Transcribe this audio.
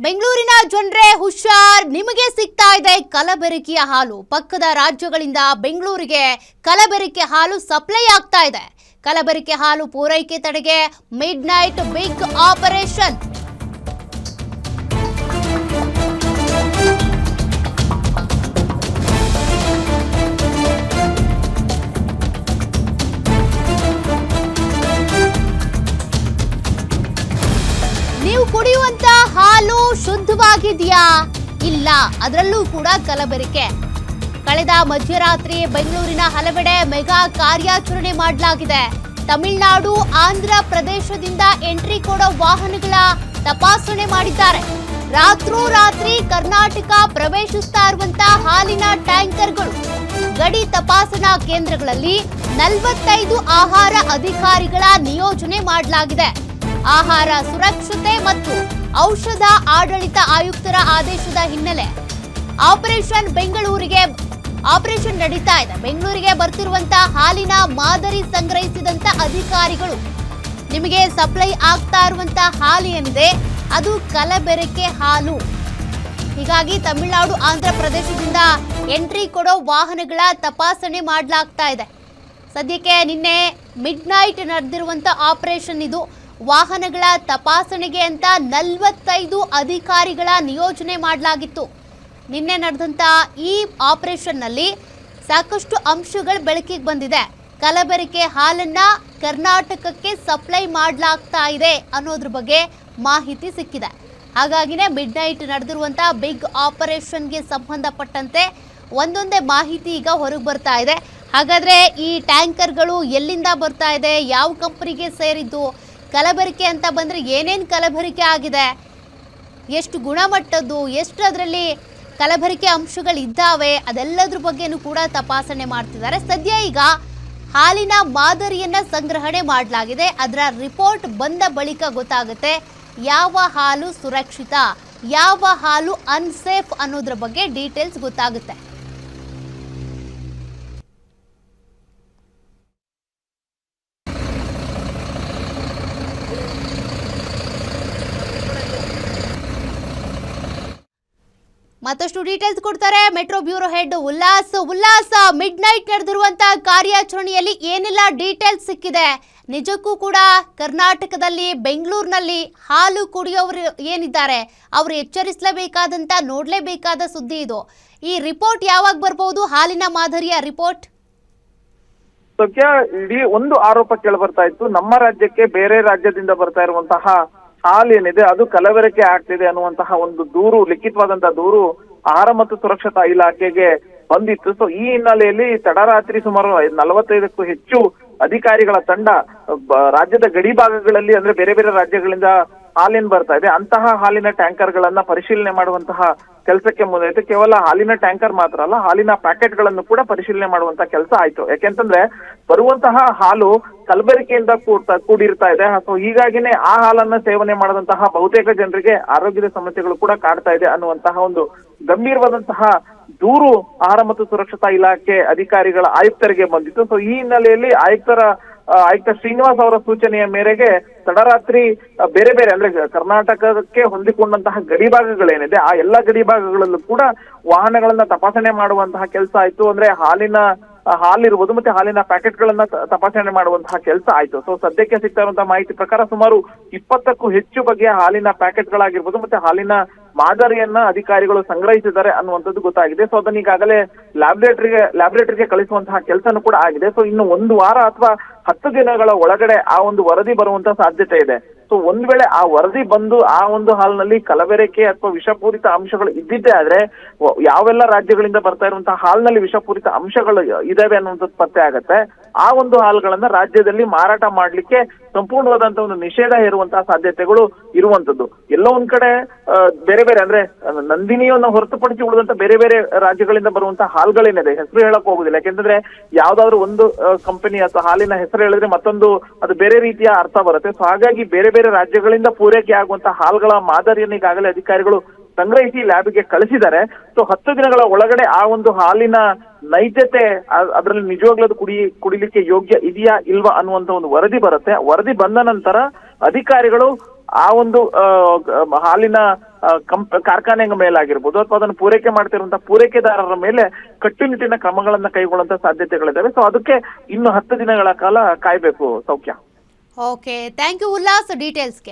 ಬೆಂಗಳೂರಿನ ಜನರೇ ಹುಷಾರ್, ನಿಮಗೆ ಸಿಗ್ತಾ ಇದೆ ಕಲಬೆರಕೆಯ ಹಾಲು. ಪಕ್ಕದ ರಾಜ್ಯಗಳಿಂದ ಬೆಂಗಳೂರಿಗೆ ಕಲಬೆರಕೆ ಹಾಲು ಸಪ್ಲೈ ಆಗ್ತಾ ಇದೆ. ಕಲಬೆರಕೆ ಹಾಲು ಪೂರೈಕೆ ತಡೆಗೆ ಮಿಡ್ ನೈಟ್ ಬಿಗ್ ಆಪರೇಷನ್. ನೀವು ಕುಡಿಯುವಂತ ಹಾಲು ಶುದ್ಧವಾಗಿದೆಯಾ? ಇಲ್ಲ, ಅದರಲ್ಲೂ ಕೂಡ ಕಲಬೆರಕೆ. ಕಳೆದ ಮಧ್ಯರಾತ್ರಿ ಬೆಂಗಳೂರಿನ ಹಲವೆಡೆ ಮೆಗಾ ಕಾರ್ಯಾಚರಣೆ ಮಾಡಲಾಗಿದೆ. ತಮಿಳುನಾಡು, ಆಂಧ್ರ ಪ್ರದೇಶದಿಂದ ಎಂಟ್ರಿ ಕೊಡೋ ವಾಹನಗಳ ತಪಾಸಣೆ ಮಾಡಿದ್ದಾರೆ. ರಾತ್ರೋರಾತ್ರಿ ಕರ್ನಾಟಕ ಪ್ರವೇಶಿಸ್ತಾ ಇರುವಂತಹ ಹಾಲಿನ ಟ್ಯಾಂಕರ್ಗಳು ಗಡಿ ತಪಾಸಣಾ ಕೇಂದ್ರಗಳಲ್ಲಿ 45 ಆಹಾರ ಅಧಿಕಾರಿಗಳ ನಿಯೋಜನೆ ಮಾಡಲಾಗಿದೆ. ಆಹಾರ ಸುರಕ್ಷತೆ ಮತ್ತು ಔಷಧ ಆಡಳಿತ ಆಯುಕ್ತರ ಆದೇಶದ ಹಿನ್ನೆಲೆ ಆಪರೇಷನ್ ನಡೀತಾ ಇದೆ. ಬೆಂಗಳೂರಿಗೆ ಬರ್ತಿರುವಂತಹ ಹಾಲಿನ ಮಾದರಿ ಸಂಗ್ರಹಿಸಿದಂತ ಅಧಿಕಾರಿಗಳು ನಿಮಗೆ ಸಪ್ಲೈ ಆಗ್ತಾ ಇರುವಂತಹ ಹಾಲು ಏನಿದೆ ಅದು ಕಲಬೆರಕೆ ಹಾಲು. ಹೀಗಾಗಿ ತಮಿಳುನಾಡು, ಆಂಧ್ರ ಪ್ರದೇಶದಿಂದ ಎಂಟ್ರಿ ಕೊಡೋ ವಾಹನಗಳ ತಪಾಸಣೆ ಮಾಡಲಾಗ್ತಾ ಇದೆ. ಸದ್ಯಕ್ಕೆ ನಿನ್ನೆ ಮಿಡ್ ನೈಟ್ ನಡೆದಿರುವಂತ ಆಪರೇಷನ್ ಇದು. ವಾಹನಗಳ ತಪಾಸಣೆಗೆ ಅಂತ 45 ಅಧಿಕಾರಿಗಳ ನಿಯೋಜನೆ ಮಾಡಲಾಗಿತ್ತು. ನಿನ್ನೆ ನಡೆದಂತ ಈ ಆಪರೇಷನ್ನಲ್ಲಿ ಸಾಕಷ್ಟು ಅಂಶಗಳು ಬೆಳಕಿಗೆ ಬಂದಿದೆ. ಕಲಬೆರಕೆ ಹಾಲನ್ನ ಕರ್ನಾಟಕಕ್ಕೆ ಸಪ್ಲೈ ಮಾಡಲಾಗ್ತಾ ಇದೆ ಅನ್ನೋದ್ರ ಬಗ್ಗೆ ಮಾಹಿತಿ ಸಿಕ್ಕಿದೆ. ಹಾಗಾಗಿನೇ ಮಿಡ್ ನೈಟ್ ನಡೆದಿರುವಂತ ಬಿಗ್ ಆಪರೇಷನ್ಗೆ ಸಂಬಂಧಪಟ್ಟಂತೆ ಒಂದೊಂದೇ ಮಾಹಿತಿ ಈಗ ಹೊರಗೆ ಬರ್ತಾ ಇದೆ. ಹಾಗಾದ್ರೆ ಈ ಟ್ಯಾಂಕರ್ಗಳು ಎಲ್ಲಿಂದ ಬರ್ತಾ ಇದೆ, ಯಾವ ಕಂಪನಿಗೆ ಸೇರಿದ್ದು, ಕಲಬೆರಕೆ ಅಂತ ಬಂದರೆ ಏನೇನು ಕಲಬೆರಕೆ ಆಗಿದೆ, ಎಷ್ಟು ಗುಣಮಟ್ಟದ್ದು, ಎಷ್ಟು ಅದರಲ್ಲಿ ಕಲಬೆರಕೆ ಅಂಶಗಳಿದ್ದಾವೆ, ಅದೆಲ್ಲದ್ರ ಬಗ್ಗೆನೂ ಕೂಡ ತಪಾಸಣೆ ಮಾಡ್ತಿದ್ದಾರೆ. ಸದ್ಯ ಈಗ ಹಾಲಿನ ಮಾದರಿಯನ್ನು ಸಂಗ್ರಹಣೆ ಮಾಡಲಾಗಿದೆ. ಅದರ ರಿಪೋರ್ಟ್ ಬಂದ ಬಳಿಕ ಗೊತ್ತಾಗುತ್ತೆ ಯಾವ ಹಾಲು ಸುರಕ್ಷಿತ, ಯಾವ ಹಾಲು ಅನ್ಸೇಫ್ ಅನ್ನೋದ್ರ ಬಗ್ಗೆ ಡೀಟೇಲ್ಸ್ ಗೊತ್ತಾಗುತ್ತೆ. ಮತ್ತಷ್ಟು ಡೀಟೇಲ್ಸ್ ಕೊಡ್ತಾರೆ metro bureau head Ullas. Midnight ನಡೆದಿರುವಂತಹ ಕಾರ್ಯಾಚರಣೆಯಲ್ಲಿ ಏನೆಲ್ಲ ಡೀಟೇಲ್ಸ್ ಸಿಕ್ಕಿದೆ? ನಿಜಕ್ಕೂ ಕೂಡ ಕರ್ನಾಟಕದಲ್ಲಿ, ಬೆಂಗಳೂರಿನಲ್ಲಿ ಹಾಲು ಕುಡಿಯೋರು ಏನಿದ್ದಾರೆ ಅವರು ಎಚ್ಚರಿಸಲೇಬೇಕಾದಂತ, ನೋಡಲೇಬೇಕಾದ ಸುದ್ದಿ ಇದು. ಈ ರಿಪೋರ್ಟ್ ಯಾವಾಗ ಬರ್ಬೋದು, ಹಾಲಿನ ಮಾದರಿಯ ರಿಪೋರ್ಟ್? ಸದ್ಯ ಇಡೀ ಒಂದು ಆರೋಪ ಕೇಳಿಬರ್ತಾ ಇತ್ತು. ನಮ್ಮ ರಾಜ್ಯಕ್ಕೆ ಬೇರೆ ರಾಜ್ಯದಿಂದ ಬರ್ತಾ ಇರುವಂತಹ ಹಾಲು ಏನಿದೆ ಅದು ಕಲಬೆರಕೆ ಆಗ್ತಿದೆ ಅನ್ನುವಂತಹ ಒಂದು ದೂರು, ಲಿಖಿತವಾದಂತಹ ದೂರು ಆಹಾರ ಮತ್ತು ಸುರಕ್ಷತಾ ಇಲಾಖೆಗೆ ಬಂದಿತ್ತು. ಸೊ ಈ ಹಿನ್ನೆಲೆಯಲ್ಲಿ ತಡರಾತ್ರಿ ಸುಮಾರು 45ಕ್ಕೂ ಹೆಚ್ಚು ಅಧಿಕಾರಿಗಳ ತಂಡ ರಾಜ್ಯದ ಗಡಿ ಭಾಗಗಳಲ್ಲಿ, ಅಂದ್ರೆ ಬೇರೆ ಬೇರೆ ರಾಜ್ಯಗಳಿಂದ ಹಾಲೇನ್ ಬರ್ತಾ ಇದೆ ಅಂತಹ ಹಾಲಿನ ಟ್ಯಾಂಕರ್ ಗಳನ್ನ ಪರಿಶೀಲನೆ ಮಾಡುವಂತಹ ಕೆಲಸಕ್ಕೆ ಮುಂದಾಯ್ತು. ಕೇವಲ ಹಾಲಿನ ಟ್ಯಾಂಕರ್ ಮಾತ್ರ ಅಲ್ಲ, ಹಾಲಿನ ಪ್ಯಾಕೆಟ್ ಗಳನ್ನು ಕೂಡ ಪರಿಶೀಲನೆ ಮಾಡುವಂತಹ ಕೆಲಸ ಆಯ್ತು. ಯಾಕೆಂತಂದ್ರೆ ಬರುವಂತಹ ಹಾಲು ಕಲಬೆರಕೆಯಿಂದ ಕೂಡಿರ್ತಾ ಇದೆ. ಸೊ ಹೀಗಾಗಿನೇ ಆ ಹಾಲನ್ನ ಸೇವನೆ ಮಾಡದಂತಹ ಬಹುತೇಕ ಜನರಿಗೆ ಆರೋಗ್ಯದ ಸಮಸ್ಯೆಗಳು ಕೂಡ ಕಾಡ್ತಾ ಇದೆ ಅನ್ನುವಂತಹ ಒಂದು ಗಂಭೀರವಾದಂತಹ ದೂರು ಆಹಾರ ಮತ್ತು ಸುರಕ್ಷತಾ ಇಲಾಖೆ ಅಧಿಕಾರಿಗಳ ಆಯುಕ್ತರಿಗೆ ಬಂದಿತ್ತು. ಸೊ ಈ ಹಿನ್ನೆಲೆಯಲ್ಲಿ ಆಯುಕ್ತ ಶ್ರೀನಿವಾಸ್ ಅವರ ಸೂಚನೆಯ ಮೇರೆಗೆ ತಡರಾತ್ರಿ ಬೇರೆ ಬೇರೆ, ಅಂದ್ರೆ ಕರ್ನಾಟಕಕ್ಕೆ ಹೊಂದಿಕೊಂಡಂತಹ ಗಡಿ ಭಾಗಗಳೇನಿದೆ ಆ ಎಲ್ಲಾ ಗಡಿ ಭಾಗಗಳಲ್ಲೂ ಕೂಡ ವಾಹನಗಳನ್ನ ತಪಾಸಣೆ ಮಾಡುವಂತಹ ಕೆಲಸ ಆಯ್ತು. ಅಂದ್ರೆ ಹಾಲಿರ್ಬೋದು ಮತ್ತೆ ಹಾಲಿನ ಪ್ಯಾಕೆಟ್ ಗಳನ್ನ ತಪಾಸಣೆ ಮಾಡುವಂತಹ ಕೆಲಸ ಆಯ್ತು. ಸೊ ಸದ್ಯಕ್ಕೆ ಸಿಗ್ತಾ ಇರುವಂತಹ ಮಾಹಿತಿ ಪ್ರಕಾರ ಸುಮಾರು 20ಕ್ಕೂ ಹೆಚ್ಚು ಬಗೆಯ ಹಾಲಿನ ಪ್ಯಾಕೆಟ್ ಗಳಾಗಿರ್ಬೋದು ಮತ್ತೆ ಹಾಲಿನ ಮಾದರಿಯನ್ನ ಅಧಿಕಾರಿಗಳು ಸಂಗ್ರಹಿಸಿದ್ದಾರೆ ಅನ್ನುವಂಥದ್ದು ಗೊತ್ತಾಗಿದೆ. ಸೊ ಅದನ್ನ ಈಗಾಗಲೇ ಲ್ಯಾಬ್ರೇಟರಿಗೆ ಕಳಿಸುವಂತಹ ಕೆಲಸನೂ ಕೂಡ ಆಗಿದೆ. ಸೊ ಇನ್ನು 1 ವಾರ ಅಥವಾ 10 ದಿನಗಳ ಒಳಗಡೆ ಆ ಒಂದು ವರದಿ ಬರುವಂತಹ ಸಾಧ್ಯತೆ ಇದೆ. ಸೊ ಒಂದ್ ವೇಳೆ ಆ ವರದಿ ಬಂದು ಆ ಒಂದು ಹಾಲಿನಲ್ಲಿ ಕಲಬೆರಕೆ ಅಥವಾ ವಿಷಪೂರಿತ ಅಂಶಗಳು ಇದ್ದಿದ್ದೇ ಆದ್ರೆ ಯಾವೆಲ್ಲ ರಾಜ್ಯಗಳಿಂದ ಬರ್ತಾ ಇರುವಂತಹ ಹಾಲಿನಲ್ಲಿ ವಿಷಪೂರಿತ ಅಂಶಗಳು ಇದಾವೆ ಅನ್ನುವಂಥದ್ದು ಪತ್ತೆ ಆಗತ್ತೆ. ಆ ಒಂದು ಹಾಲುಗಳನ್ನ ರಾಜ್ಯದಲ್ಲಿ ಮಾರಾಟ ಮಾಡ್ಲಿಕ್ಕೆ ಸಂಪೂರ್ಣವಾದಂತಹ ಒಂದು ನಿಷೇಧ ಹೇರುವಂತಹ ಸಾಧ್ಯತೆಗಳು ಇರುವಂತದ್ದು. ಎಲ್ಲೋ ಒಂದ್ ಕಡೆ ಬೇರೆ ಬೇರೆ, ಅಂದ್ರೆ ನಂದಿನಿಯನ್ನ ಹೊರತುಪಡಿಸಿ ಉಳಿದಂತ ಬೇರೆ ಬೇರೆ ರಾಜ್ಯಗಳಿಂದ ಬರುವಂತಹ ಹಾಲುಗಳೇನಿದೆ, ಹೆಸರು ಹೇಳಕ್ ಹೋಗುದಿಲ್ಲ. ಯಾಕೆಂದ್ರೆ ಯಾವ್ದಾದ್ರು ಒಂದು ಕಂಪನಿ ಅಥವಾ ಹಾಲಿನ ಹೆಸರು ಹೇಳಿದ್ರೆ ಮತ್ತೊಂದು ಅದು ಬೇರೆ ರೀತಿಯ ಅರ್ಥ ಬರುತ್ತೆ. ಸೊ ಹಾಗಾಗಿ ಬೇರೆ ಬೇರೆ ರಾಜ್ಯಗಳಿಂದ ಪೂರೈಕೆ ಆಗುವಂತಹ ಹಾಲುಗಳ ಮಾದರಿಯನ್ನು ಈಗಾಗಲೇ ಅಧಿಕಾರಿಗಳು ಸಂಗ್ರಹಿಸಿ ಲ್ಯಾಬ್ಗೆ ಕಳಿಸಿದ್ದಾರೆ. ಸೊ 10 ದಿನಗಳ ಒಳಗಡೆ ಆ ಒಂದು ಹಾಲಿನ ನೈಜತೆ, ಅದರಲ್ಲಿ ನಿಜವಾಗ್ಲೂ ಅದು ಕುಡಿಲಿಕ್ಕೆ ಯೋಗ್ಯ ಇದೆಯಾ ಇಲ್ವಾ ಅನ್ನುವಂತ ಒಂದು ವರದಿ ಬರುತ್ತೆ. ವರದಿ ಬಂದ ನಂತರ ಅಧಿಕಾರಿಗಳು ಆ ಒಂದು ಹಾಲಿನ ಕಾರ್ಖಾನೆ ಮೇಲಾಗಿರ್ಬೋದು ಅಥವಾ ಅದನ್ನು ಪೂರೈಕೆ ಮಾಡ್ತಿರುವಂತಹ ಪೂರೈಕೆದಾರರ ಮೇಲೆ ಕಟ್ಟುನಿಟ್ಟಿನ ಕ್ರಮಗಳನ್ನ ಕೈಗೊಳ್ಳುವಂತ ಸಾಧ್ಯತೆಗಳಿದಾವೆ. ಸೊ ಅದಕ್ಕೆ ಇನ್ನು 10 ದಿನಗಳ ಕಾಲ ಕಾಯ್ಬೇಕು Saukhya. Okay, thank you Ullas ಡೀಟೇಲ್ಸ್ಗೆ.